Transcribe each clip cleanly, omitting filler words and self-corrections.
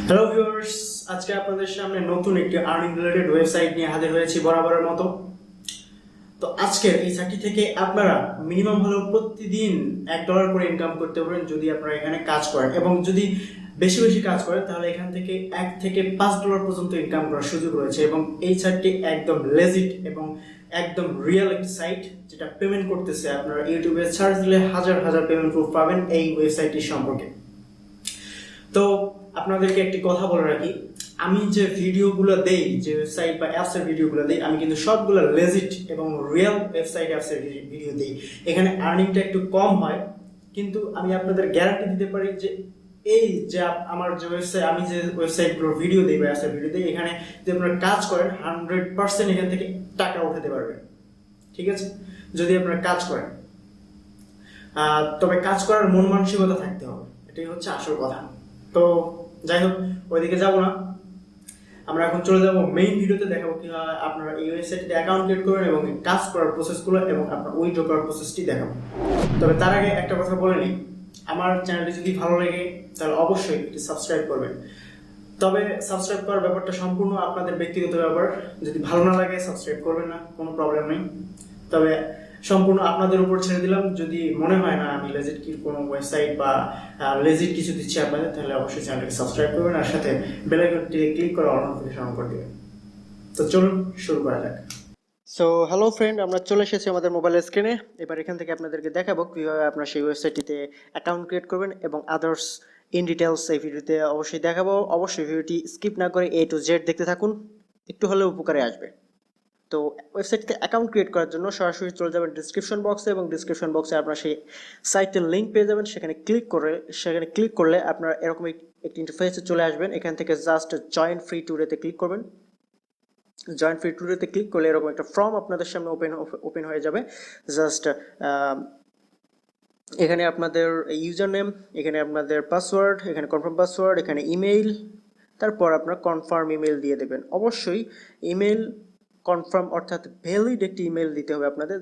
Hello viewers, আজকে আপনাদের সামনে নতুন একটি আর্নিং রিলেটেড ওয়েবসাইট নিয়ে হাজির হয়েছি বরাবরের মতো। তো আজকের এই সাইটটি থেকে আপনারা মিনিমাম হলেও প্রতিদিন $1 করে ইনকাম করতে পারেন যদি আপনারা এখানে কাজ করেন, এবং যদি বেশি বেশি কাজ করেন তাহলে এখান থেকে $1 থেকে $5 পর্যন্ত ইনকাম করার সুযোগ রয়েছে। এবং এই সাইটটি একদম লেজিট এবং একদম রিয়েল একটি সাইট, যেটা পেমেন্ট করতেছে। আপনারা ইউটিউবে সার্চ দিলে হাজার হাজার পেমেন্ট প্রুফ পাবেন এই ওয়েবসাইটটির সম্পর্কে। তো আপনাদেরকে একটি কথা বলে রাখি, আমি যে ভিডিওগুলো দেই, যে ওয়েবসাইট বা অ্যাপসের ভিডিওগুলো দেই, আমি কিন্তু সবগুলো লেজিট এবং রিয়েল ওয়েবসাইট অ্যাপসের ভিডিও দিই। এখানে আর্নিংটা একটু কম হয়, কিন্তু আমি আপনাদের গ্যারান্টি দিতে পারি যে এই যে আমার যে ওয়েবসাইট, আমি যে ওয়েবসাইটগুলোর ভিডিও দিই বা অ্যাপসের ভিডিও দিই, এখানে যদি আপনারা কাজ করেন 100% এখান থেকে টাকা উঠাতে পারবেন। ঠিক আছে, যদি আপনারা কাজ করেন। তবে কাজ করার মন মানসিকতা থাকতে হবে, এটাই হচ্ছে আসল কথা। তো যাই হোক, ওইদিকে যাবো না, আমরা এখন চলে যাবো মেইন ভিডিওতে। দেখাবো কিভাবে আপনারা এই ওয়েবসাইটে অ্যাকাউন্ট ক্রিয়েট করবেন এবং কাজ করার প্রসেসগুলো এবং আপনার উইথড্র করার প্রসেসটি দেখাবো। তবে তার আগে একটা কথা বলে নিই, আমার চ্যানেলটি যদি ভালো লাগে তাহলে অবশ্যই একটি সাবস্ক্রাইব করবেন। তবে সাবস্ক্রাইব করার ব্যাপারটা সম্পূর্ণ আপনাদের ব্যক্তিগত ব্যাপার, যদি ভালো না লাগে সাবস্ক্রাইব করবেন না, কোনো প্রবলেম নেই। তবে সম্পূর্ণ আপনাদের উপর ছেড়ে দিলাম। যদি মনে হয় না আমি লেজিট কি কোনো ওয়েবসাইট বা লেজিট কিছু দিচ্ছি আপনাদের, তাহলে অবশ্যই চ্যানেলটাকে সাবস্ক্রাইব করবেন আর সাথে বেল আইকনটি ক্লিক করে অল নোটিফিকেশন অন করে দিবেন। তো চলুন শুরু করা যাক। সো হ্যালো ফ্রেন্ড, আমরা চলে এসেছি আমাদের মোবাইল স্ক্রিনে। এবার এখান থেকে আপনাদেরকে দেখাবো কীভাবে আপনার সেই ওয়েবসাইটটিতে অ্যাকাউন্ট ক্রিয়েট করবেন এবং আদার্স ইন ডিটেলস এই ভিডিওতে অবশ্যই দেখাবো। অবশ্যই ভিডিওটি স্কিপ না করে A to Z দেখতে থাকুন, একটু হলেও উপকারে আসবে। তো ওয়েবসাইটে অ্যাকাউন্ট ক্রিয়েট করার জন্য সরাসরি চলে যাবেন ডিসক্রিপশন বক্সে, এবং ডিসক্রিপশন বক্সে আপনার সেই সাইটের লিঙ্ক পেয়ে যাবেন। সেখানে ক্লিক করলে আপনারা এরকম একটি ইন্টারফেসে চলে আসবেন। এখান থেকে জাস্ট জয়েন ফ্রি ট্যুরেতে ক্লিক করবেন। জয়েন ফ্রি ট্যুরেতে ক্লিক করলে এরকম একটা ফর্ম আপনাদের সামনে ওপেন হয়ে যাবে। জাস্ট এখানে আপনাদের ইউজার নেম, এখানে আপনাদের পাসওয়ার্ড, এখানে কনফার্ম পাসওয়ার্ড, এখানে ইমেইল, তারপর আপনার কনফার্ম ইমেল দিয়ে দেবেন। অবশ্যই ইমেল কনফার্ম অর্থাৎ ভ্যালিড একটি ইমেল দিতে হবে আপনাদের।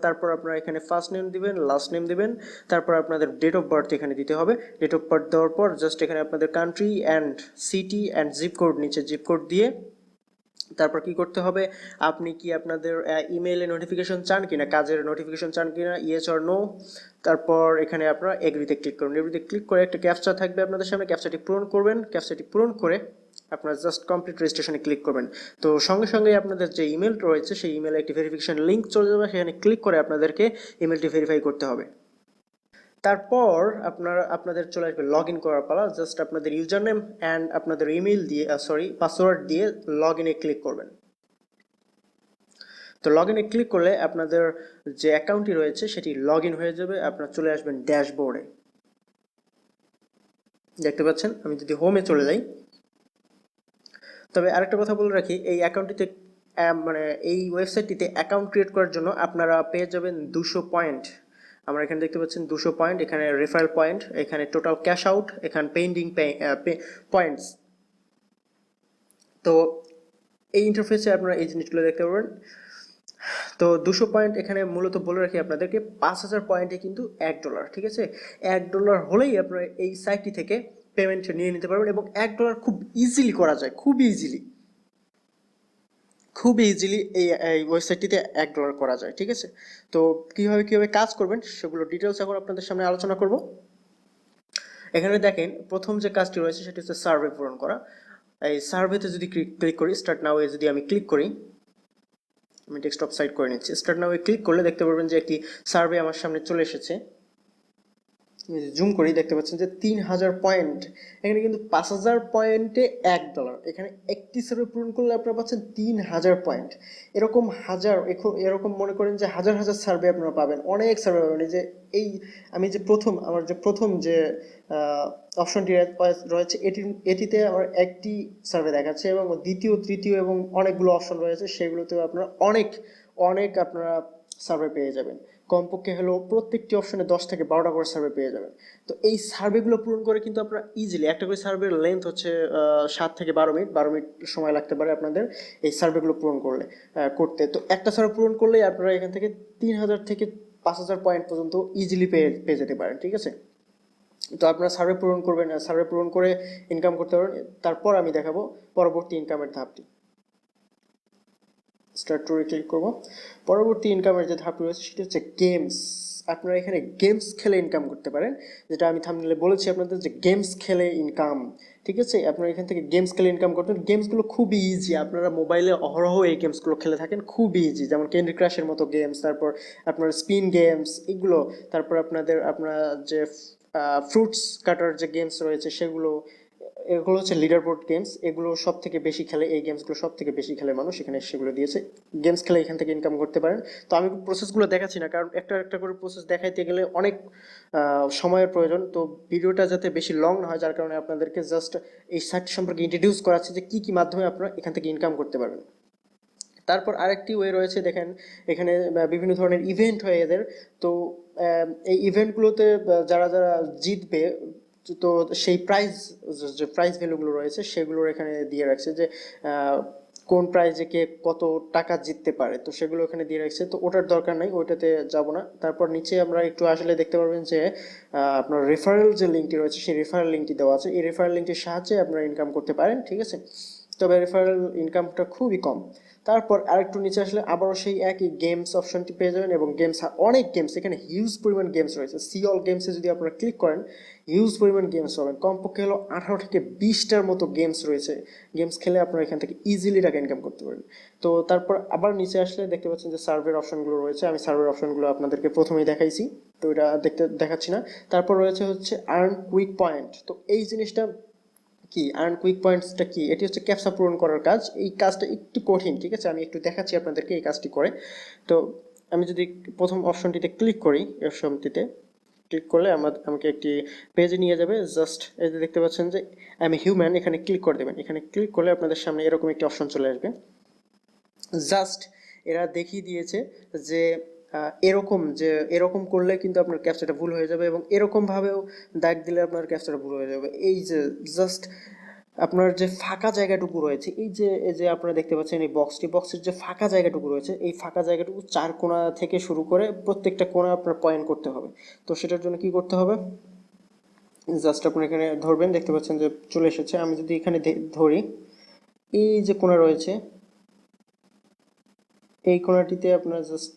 তারপর আপনারা এখানে ফার্স্ট নেম দিবেন, লাস্ট নেম দিবেন, তারপর আপনাদের ডেট অফ বার্থ এখানে দিতে হবে। ডেট অফ বার্থ দেওয়ার পর জাস্ট এখানে আপনাদের country and city and zip code, নিচে জিপ কোড দিয়ে তারপর কি করতে হবে, আপনি কি আপনাদের ইমেইলে নোটিফিকেশন চান কিনা, কাজের নোটিফিকেশন চান কিনা, ইয়েস অর নো। তারপর এখানে আপনারা এগ্রিতে ক্লিক করুন। এগ্রিতে ক্লিক করে একটা ক্যাপচা থাকবে আপনাদের সামনে, ক্যাপচাটি পূরণ করবেন। ক্যাপচাটি পূরণ করে আপনারা জাস্ট কমপ্লিট রেজিস্ট্রেশনে ক্লিক করবেন। তো সঙ্গে সঙ্গে আপনাদের যে ইমেল রয়েছে সেই ইমেলে একটি ভেরিফিকেশন লিঙ্ক চলে যাবে, সেখানে ক্লিক করে আপনাদেরকে ইমেলটি ভেরিফাই করতে হবে। তারপর আপনাদের চলে আসবে লগ ইন করার পালা। জাস্ট আপনাদের ইউজার নেম অ্যান্ড আপনাদের ইমেল দিয়ে পাসওয়ার্ড দিয়ে লগ ইনে ক্লিক করবেন। তো লগ ইনে ক্লিক করলে আপনাদের যে অ্যাকাউন্টটি রয়েছে সেটি লগ ইন হয়ে যাবে। আপনারা চলে আসবেন ড্যাশবোর্ডে, দেখতে পাচ্ছেন। আমি যদি হোমে চলে যাই, তবে আরেকটা কথা বলে রাখি, এই অ্যাকাউন্টটিতে মানে এই ওয়েবসাইটটিতে অ্যাকাউন্ট ক্রিয়েট করার জন্য আপনারা পেয়ে যাবেন 200 পয়েন্ট। আমরা এখানে দেখতে পাচ্ছেন 200 পয়েন্ট, এখানে রেফারেল পয়েন্ট, এখানে টোটাল ক্যাশ আউট, এখানে পেন্ডিং পয়েন্টস। তো এই ইন্টারফেসে আপনারা এই জিনিসগুলো দেখতে পাবেন। তো 200 পয়েন্ট এখানে মূলত বলে রাখি আপনাদেরকে, 5000 পয়েন্টে কিন্তু $1। ঠিক আছে, $1 হলেই আপনারা এই সাইটটি থেকে পেমেন্ট নিয়ে নিতে পারবেন, এবং $1 খুব ইজিলি করা যায়, খুব ইজিলি এই ওয়েবসাইটটিতে $1 করা যায়। ঠিক আছে, তো কীভাবে কাজ করবেন সেগুলো ডিটেলস এখন আপনাদের সামনে আলোচনা করব। এখানে দেখেন প্রথম যে কাজটি রয়েছে সেটি হচ্ছে সার্ভে পূরণ করা। এই সার্ভেতে যদি ক্লিক করি, স্টার্ট নাও এ যদি আমি ক্লিক করি, আমি ডেস্কটপ সাইড করে নিচ্ছি। স্টার্ট নাও এ ক্লিক করলে দেখতে পারবেন যে একটি সার্ভে আমার সামনে চলে এসেছে। জুম করি, দেখতে পাচ্ছেন যে 3000 পয়েন্ট। এখানে কিন্তু 5000 পয়েন্টে $1। এখানে একটি সার্ভে পূরণ করলে আপনারা পাচ্ছেন 3000 পয়েন্ট। এরকম মনে করেন যে হাজার হাজার সার্ভে আপনারা পাবেন, অনেক সার্ভে পাবেন। এই যে আমি যে প্রথম যে অপশনটি রয়েছে এটিতে আমার একটি সার্ভে দেখাচ্ছে, এবং দ্বিতীয়, তৃতীয় এবং অনেকগুলো অপশন রয়েছে, সেগুলোতেও আপনারা অনেক আপনারা সার্ভে পেয়ে যাবেন। কমপক্ষে হলো প্রত্যেকটি অপশনে 10 থেকে 12টা করে সার্ভে পেয়ে যাবেন। তো এই সার্ভেগুলো পূরণ করে কিন্তু আপনারা ইজিলি, একটা করে সার্ভের লেন্থ হচ্ছে 7 থেকে 12 মিনিট সময় লাগতে পারে আপনাদের এই সার্ভেগুলো পূরণ করতে। তো একটা সার্ভে পূরণ করলেই আপনারা এখান থেকে 3000 থেকে 5000 পয়েন্ট পর্যন্ত ইজিলি পেয়ে যেতে পারেন। ঠিক আছে, তো আপনারা সার্ভে পূরণ করবেন, সার্ভে পূরণ করে ইনকাম করতে পারবেন। তারপর আমি দেখাবো পরবর্তী ইনকামের ধাপটি। স্টার্ট টুরে ক্লিক করবো। পরবর্তী ইনকামের যে ধাপটি রয়েছে সেটা হচ্ছে গেমস। আপনারা এখানে গেমস খেলে ইনকাম করতে পারেন, যেটা আমি থাম্বনেলে বলেছি আপনাদের যে গেমস খেলে ইনকাম। ঠিক আছে, আপনারা এখান থেকে গেমস খেলে ইনকাম করতেন। গেমসগুলো খুবই ইজি, আপনারা মোবাইলে অহরহ এই গেমসগুলো খেলে থাকেন, খুবই ইজি, যেমন ক্যান্ডি ক্রাশের মতো গেমস, তারপর আপনার স্পিন গেমস এগুলো, তারপর আপনার যে ফ্রুটস কাটার যে গেমস রয়েছে সেগুলো, এগুলো হচ্ছে লিডার বোর্ড গেমস। এগুলো সব থেকে বেশি খেলে, এই গেমসগুলো সব থেকে বেশি খেলে মানুষ, এখানে সেগুলো দিয়েছে। গেমস খেলে এখান থেকে ইনকাম করতে পারেন। তো আমি প্রসেসগুলো দেখাচ্ছি না, কারণ একটা একটা করে প্রসেস দেখাইতে গেলে অনেক সময়ের প্রয়োজন। তো ভিডিওটা যাতে বেশি লং না হয়, যার কারণে আপনাদেরকে জাস্ট এই সাইট সম্পর্কে ইন্ট্রোডিউস করাচ্ছি যে কী কী মাধ্যমে আপনারা এখান থেকে ইনকাম করতে পারবেন। তারপর আরেকটি ওয়ে রয়েছে, দেখেন এখানে বিভিন্ন ধরনের ইভেন্ট হয় এদের। তো এই ইভেন্টগুলোতে যারা যারা জিতবে, তো সেই প্রাইজ, যে প্রাইজ ভ্যালুগুলো রয়েছে সেগুলোর এখানে দিয়ে রাখছে যে কোন প্রাইজে কে কত টাকা জিততে পারে, তো সেগুলো এখানে দিয়ে রাখছে। তো ওটার দরকার নাই, ওইটাতে যাব না। তারপর নিচে আমরা একটু আসলে দেখতে পারবেন যে আপনার রেফারেল যে লিঙ্কটি রয়েছে সেই রেফারেল লিঙ্কটি দেওয়া আছে। এই রেফারেল লিঙ্কটির সাহায্যে আপনারা ইনকাম করতে পারেন, ঠিক আছে। তবে রেফারেল ইনকামটা খুবই কম। তারপর আরেকটু নিচে আসলে আবারও সেই একই গেমস অপশনটি পেয়ে যাবেন, এবং গেমস, অনেক গেমস, এখানে হিউজ পরিমাণ গেমস রয়েছে। সি অল গেমসে যদি আপনারা ক্লিক করেন হিউজ পরিমাণ গেমস পাবেন, কমপক্ষে হলো 18 থেকে 20টার মতো গেমস রয়েছে। গেমস খেলে আপনারা এখান থেকে ইজিলি টাকা ইনকাম করতে পারেন। তো তারপর আবার নিচে আসলে দেখতে পাচ্ছেন যে সার্ভের অপশনগুলো রয়েছে। আমি সার্ভের অপশনগুলো আপনাদেরকে প্রথমেই দেখাইছি, তো এটা দেখাচ্ছি না। তারপর রয়েছে হচ্ছে আর্ন কুইক পয়েন্ট। তো এই জিনিসটা কি, আর্ন কুইক পয়েন্টসটা কি? এটি হচ্ছে ক্যাপচা পূরণ করার কাজ। এই কাজটা একটু কঠিন, ঠিক আছে, আমি একটু দেখাচ্ছি আপনাদেরকে এই কাজটি করে। তো আমি যদি প্রথম অপশনটিতে ক্লিক করি, এই অপশনটিতে ক্লিক করলে আমাকে একটি পেজে নিয়ে যাবে। জাস্ট এই যে দেখতে পাচ্ছেন যে আমি হিউম্যান, এখানে ক্লিক করে দেবেন। এখানে ক্লিক করলে আপনাদের সামনে এরকম একটি অপশন চলে আসবে। জাস্ট এরা দেখিয়ে দিয়েছে যে এরকম করলে কিন্তু আপনার ক্যাপচাটা ভুল হয়ে যাবে, এবং এরকমভাবেও দাগ দিলে আপনার ক্যাপচাটা ভুল হয়ে যাবে। এই যে জাস্ট আপনার যে ফাঁকা জায়গাটুকু রয়েছে, এই যে আপনারা দেখতে পাচ্ছেন এই বক্সের যে ফাঁকা জায়গাটুকু রয়েছে, এই ফাঁকা জায়গাটুকু 4 কোণা থেকে শুরু করে প্রত্যেকটা কোণা আপনার পয়েন্ট করতে হবে। তো সেটার জন্য কি করতে হবে, জাস্ট আপনি এখানে ধরবেন, দেখতে পাচ্ছেন যে চলে এসেছে। আমি যদি এখানে ধরি, এই যে কোণা রয়েছে এই কোণাটিতে আপনার জাস্ট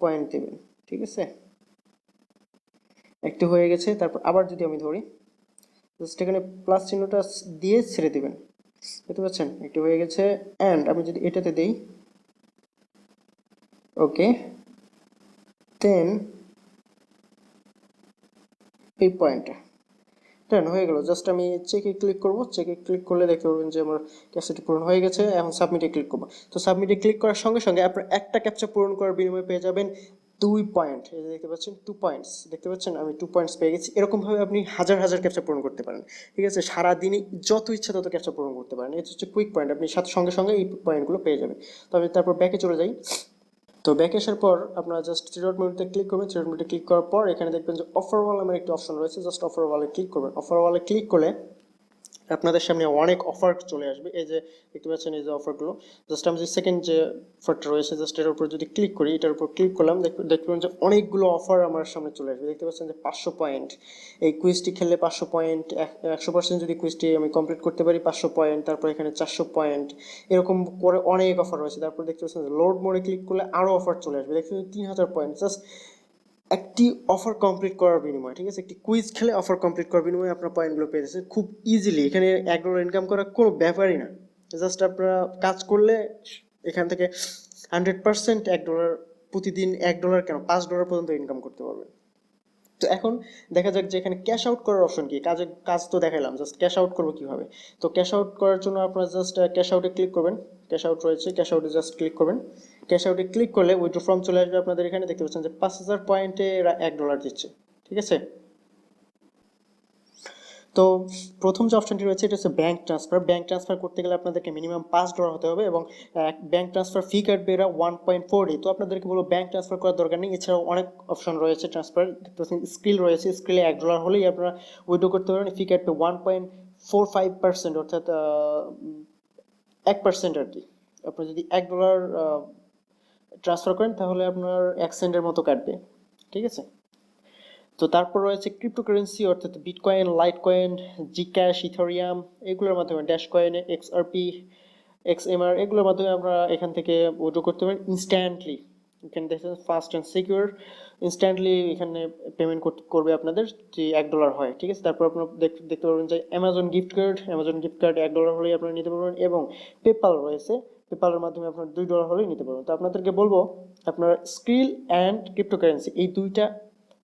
পয়েন্ট দেবেন, ঠিক আছে। একটু হয়ে গেছে। তারপর আবার যদি আমি ধরি, জাস্ট এখানে প্লাস চিহ্নটা দিয়ে ছেড়ে দেবেন, দেখতে পাচ্ছেন একটু হয়ে গেছে। অ্যান্ড আমি যদি এটাতে দেই, ওকে, দেন এই পয়েন্টটা ডান হয়ে গেল। জাস্ট আমি চেকে ক্লিক করব, চেকে ক্লিক করলে দেখতে পারবেন যে আমার ক্যাপচাটি পূরণ হয়ে গেছে। এখন সাবমিটে ক্লিক করব। তো সাবমিটে ক্লিক করার সঙ্গে সঙ্গে আপনার একটা ক্যাপচা পূরণ করার বিনিময়ে পেয়ে যাবেন 2 পয়েন্ট। এই যে দেখতে পাচ্ছেন 2 পয়েন্টস, দেখতে পাচ্ছেন আমি 2 পয়েন্টস পেয়ে গেছি। এরকমভাবে আপনি হাজার হাজার ক্যাপচা পূরণ করতে পারেন, ঠিক আছে। সারাদিনই যত ইচ্ছা তত ক্যাপচা পূরণ করতে পারেন। এটা হচ্ছে কুইক পয়েন্ট, আপনি সঙ্গে সঙ্গে এই পয়েন্টগুলো পেয়ে যাবেন। তো আমি তারপর ব্যাকে চলে যাই। তো ব্যাক আসার পর আপনারা জাস্ট থ্রি ডট মেনুতে ক্লিক করবেন। থ্রি ডট মেনুতে ক্লিক করার পর এখানে দেখবেন যে অফার ওয়াল নামের একটি অপশন রয়েছে। জাস্ট অফার ওয়ালে ক্লিক করবেন। অফার ওয়ালে ক্লিক করলে আপনাদের সামনে অনেক অফার চলে আসবে। এই যে দেখতে পাচ্ছেন এই যে অফারগুলো, জাস্ট আমি যে সেকেন্ড যে অফারটা রয়েছে জাস্ট এটার উপর যদি ক্লিক করি, এটার উপর ক্লিক করলাম, দেখবেন যে অনেকগুলো অফার আমার সামনে চলে আসবে। দেখতে পাচ্ছেন যে 500 পয়েন্ট, এই কুইজটি খেললে 500 পয়েন্ট, 100% যদি কুইজটি আমি কমপ্লিট করতে পারি 500 পয়েন্ট, তারপর এখানে 400 পয়েন্ট, এরকম করে অনেক অফার রয়েছে। তারপর দেখতে পাচ্ছেন লোড মোডে ক্লিক করলে আরও অফার চলে আসবে। দেখতে পাচ্ছেন 3000 পয়েন্ট জাস্ট একটি অফার কমপ্লিট করার বিনিময়ে, ঠিক আছে, একটি কুইজ খেলে অফার কমপ্লিট করার বিনিময়ে আপনার পয়েন্টগুলো পেয়ে যাচ্ছে খুব ইজিলি। এখানে $1 ইনকাম করা কোনো ব্যাপারই না। জাস্ট আপনারা কাজ করলে এখান থেকে 100% $1 প্রতিদিন, $1 কেন $5 পর্যন্ত ইনকাম করতে পারবেন। তো এখন দেখা যাক যে এখানে ক্যাশ আউট করার অপশন কি। কাজ তো দেখালাম, জাস্ট ক্যাশ আউট করবো কিভাবে। তো ক্যাশ আউট করার জন্য আপনারা জাস্ট ক্যাশ আউটে ক্লিক করবেন। ক্যাশ আউট রয়েছে, ক্যাশ আউটে জাস্ট ক্লিক করবেন। ক্যাশ আউটে ক্লিক করলে উইথড্র ফর্ম চলে আসবে আপনাদের এখানে। দেখতে পাচ্ছেন যে 5000 পয়েন্টে এরা $1 দিচ্ছে, ঠিক আছে। তো প্রথম যে অপশনটি রয়েছে এটা হচ্ছে ব্যাঙ্ক ট্রান্সফার। ব্যাঙ্ক ট্রান্সফার করতে গেলে আপনাদেরকে মিনিমাম $5 হতে হবে, এবং ব্যাঙ্ক ট্রান্সফার ফি কাটবে এরা 1.40। তো আপনাদেরকে বলবো ব্যাঙ্ক ট্রান্সফার করার দরকার নেই। এছাড়াও অনেক অপশন রয়েছে ট্রান্সফার, স্কিল রয়েছে, স্কিলে $1 হলেই আপনারা উইথড্র করতে পারেন। ফি কাটবে 1.45%, অর্থাৎ 1% আর কি। আপনি যদি $1 ট্রান্সফার করেন তাহলে আপনার 1 সেন্টের মতো কাটবে, ঠিক আছে। তো তারপর রয়েছে ক্রিপ্টোকারেন্সি অর্থাৎ বিটকয়েন, লাইট কয়েন, জি ক্যাশ, ইথেরিয়াম, এগুলোর মাধ্যমে ড্যাশ কয়েন, এক্সআরপি, এক্সএমআর, এগুলোর মাধ্যমে আমরা এখান থেকে উইথড্র করতে পারি ইনস্ট্যান্টলি। এখানে দেখছেন ফাস্ট অ্যান্ড সিকিউর, ইনস্ট্যান্টলি এখানে পেমেন্ট করবে আপনাদের যে $1 হয়, ঠিক আছে। তারপর আপনারা দেখতে পারবেন যে অ্যামাজন গিফট কার্ড $1 হলেই আপনারা নিতে পারবেন, এবং পেপাল রয়েছে, পেপালের মাধ্যমে আপনার $2 হলেই নিতে পারবেন। তো আপনাদেরকে বলবো আপনারা স্কিল অ্যান্ড ক্রিপ্টোকারেন্সি এই দুইটা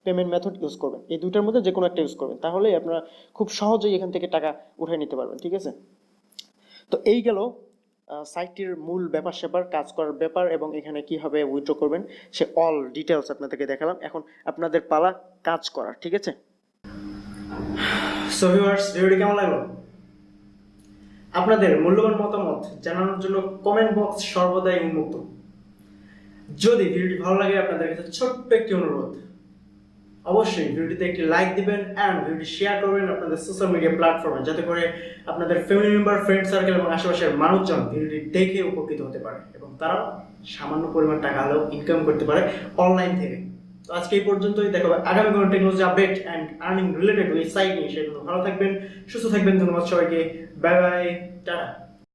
পেমেন্ট মেথড ইউজ করবেন, এই দুইটার মধ্যে যে কোনো একটা ইউজ করবেন, তাহলেই আপনারা খুব সহজেই এখান থেকে টাকা উঠায় নিতে পারবেন, ঠিক আছে। তো এই গেল সাইটটির মূল ব্যাপার স্যাপার, কাজ করার ব্যাপার, এবং এখানে কিভাবে উইথড্র করবেন সে অল ডিটেলস আপনাদেরকে দেখালাম। এখন আপনাদের পালা কাজ করার, ঠিক আছে। সো ভিউয়ার্স, ভিডিওটি কেমন লাগলো? আপনাদের মূল্যবান মতামত জানানোর জন্য কমেন্ট বক্স সর্বদাই উন্মুক্ত। যদি ভিডিওটি ভালো লাগে, আপনাদের কাছে ছোট্ট একটি অনুরোধ, অবশ্যই ভিডিওটিতে একটি লাইক দিবেন এন্ড ভিডিওটি শেয়ার করবেন আপনাদের সোশ্যাল মিডিয়া প্ল্যাটফর্মে, যাতে করে আপনাদের ফ্যামিলি মেম্বার, ফ্রেন্ড সার্কেল এবং আশেপাশের মানুষজন ভিডিওটি দেখে উপকৃত হতে পারে এবং তারা সামান্য পরিমাণ টাকা হলেও ইনকাম করতে পারে অনলাইন থেকে। তো আজকে এই পর্যন্তই, দেখা হবে আগামী কোনো technology update and earning related website নিয়ে। সেজন্য ভালো থাকবেন, সুস্থ থাকবেন। ধন্যবাদ সবাইকে, বাই বাই, টাটা।